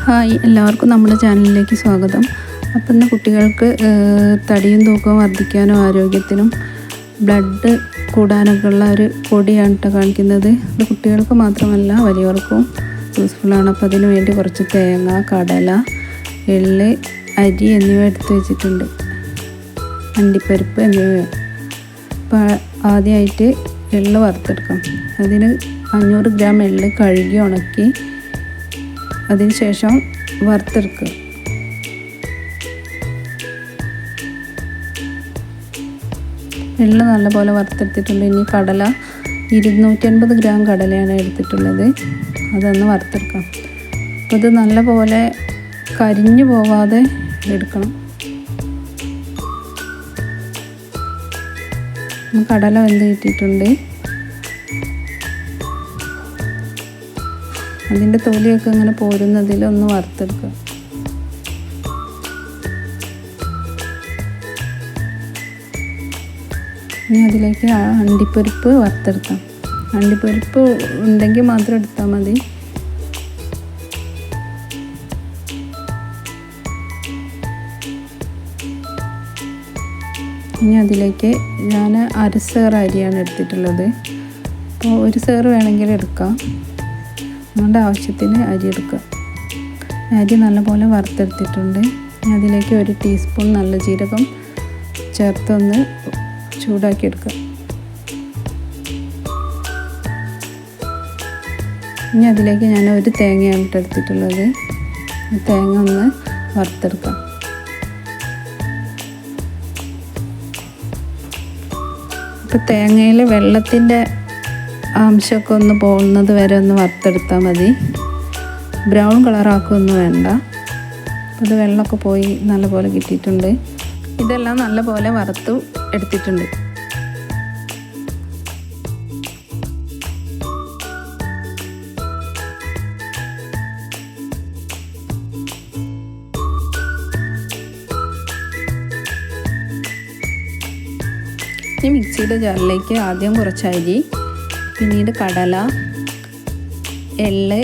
Hi, എല്ലാവർക്കും നമ്മുടെ ചാനലിലേക്ക് സ്വാഗതം. അപ്പം ഇന്ന് കുട്ടികൾക്ക് തടിയും തൂക്കവും വർദ്ധിക്കാനും ആരോഗ്യത്തിനും ബ്ലഡ് കൂടാനൊക്കെ ഉള്ള ഒരു പൊടിയാണ് കേട്ടോ കാണിക്കുന്നത്. ഇത് കുട്ടികൾക്ക് മാത്രമല്ല വലിയവർക്കും യൂസ്ഫുള്ളാണ്. അപ്പോൾ അതിന് വേണ്ടി കുറച്ച് തേങ്ങ, കടല, എള്ള്, അരി എന്നിവ എടുത്ത് വെച്ചിട്ടുണ്ട്, അണ്ടിപ്പരിപ്പ് എന്നിവ. അപ്പോൾ ആദ്യമായിട്ട് എള്ള് വറുത്തെടുക്കാം. അതിന് 500 ഗ്രാം എള്ള് കഴുകി ഉണക്കി അതിന് ശേഷം വറുത്തെടുക്കുക. എള്ള് നല്ലപോലെ വറുത്തെടുത്തിട്ടുണ്ട്. ഇനി കടല 250 ഗ്രാം കടലയാണ് എടുത്തിട്ടുള്ളത്, അതൊന്ന് വറുത്തെടുക്കാം. അപ്പോൾ ഇത് നല്ലപോലെ കരിഞ്ഞു പോവാതെ എടുക്കണം. കടല വെന്ത് കിട്ടിയിട്ടുണ്ട്. അതിൻ്റെ തൊലിയൊക്കെ ഇങ്ങനെ പോരുന്നതിൽ ഒന്ന് വറുത്തെടുക്കുക. ഇനി അതിലേക്ക് അണ്ടിപ്പരിപ്പ് വറുത്തെടുക്കാം. അണ്ടിപ്പരിപ്പ് ഉണ്ടെങ്കിൽ മാത്രം എടുത്താൽ മതി. ഇനി അതിലേക്ക് ഞാൻ 1/2 സേർ അരിയാണ് എടുത്തിട്ടുള്ളത്. അപ്പോൾ 1 സേർ വേണമെങ്കിൽ എടുക്കാം. നമ്മുടെ ആവശ്യത്തിന് അരി എടുക്കുക. അരി നല്ലപോലെ വറുത്തെടുത്തിട്ടുണ്ട്. അതിലേക്ക് 1 ടീസ്പൂൺ നല്ല ജീരകം ചേർത്തൊന്ന് ചൂടാക്കി എടുക്കുക. ഇനി അതിലേക്ക് ഞാൻ 1 തേങ്ങയാണ് എടുത്തിട്ടുള്ളത്. തേങ്ങ ഒന്ന് വറുത്തെടുക്കാം. ഇപ്പോൾ തേങ്ങയിൽ വെള്ളത്തിൻ്റെ അംശമൊക്കെ ഒന്ന് പോകുന്നത് വരെ ഒന്ന് വറുത്തെടുത്താൽ മതി. ബ്രൗൺ കളറാക്കൊന്നും വേണ്ട. അത് വെള്ളമൊക്കെ പോയി നല്ലപോലെ കിട്ടിയിട്ടുണ്ട്. ഇതെല്ലാം നല്ലപോലെ വറുത്ത് എടുത്തിട്ടുണ്ട്. ഈ മിക്സിയുടെ ജാറിലേക്ക് ആദ്യം കുറച്ച് അരി, പിന്നീട് കടല, എള്ള്,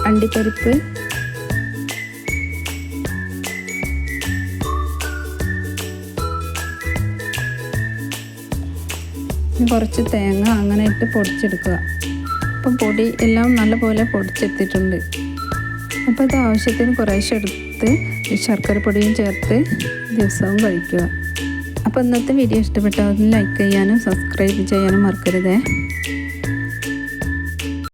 അണ്ടിപ്പരിപ്പ്, കുറച്ച് തേങ്ങ അങ്ങനെ ഇട്ട് പൊടിച്ചെടുക്കുക. അപ്പം പൊടി എല്ലാം നല്ലപോലെ പൊടിച്ചെടുത്തിട്ടുണ്ട്. അപ്പോൾ ഇത് ആവശ്യത്തിന് കുറേശ്ശെ എടുത്ത് ശർക്കരപ്പൊടിയും ചേർത്ത് ദിവസവും കഴിക്കുക. അപ്പോൾ ഇന്നത്തെ വീഡിയോ ഇഷ്ടപ്പെട്ടാൽ ലൈക്ക് ചെയ്യാനും സബ്സ്ക്രൈബ് ചെയ്യാനും മറക്കരുതേ.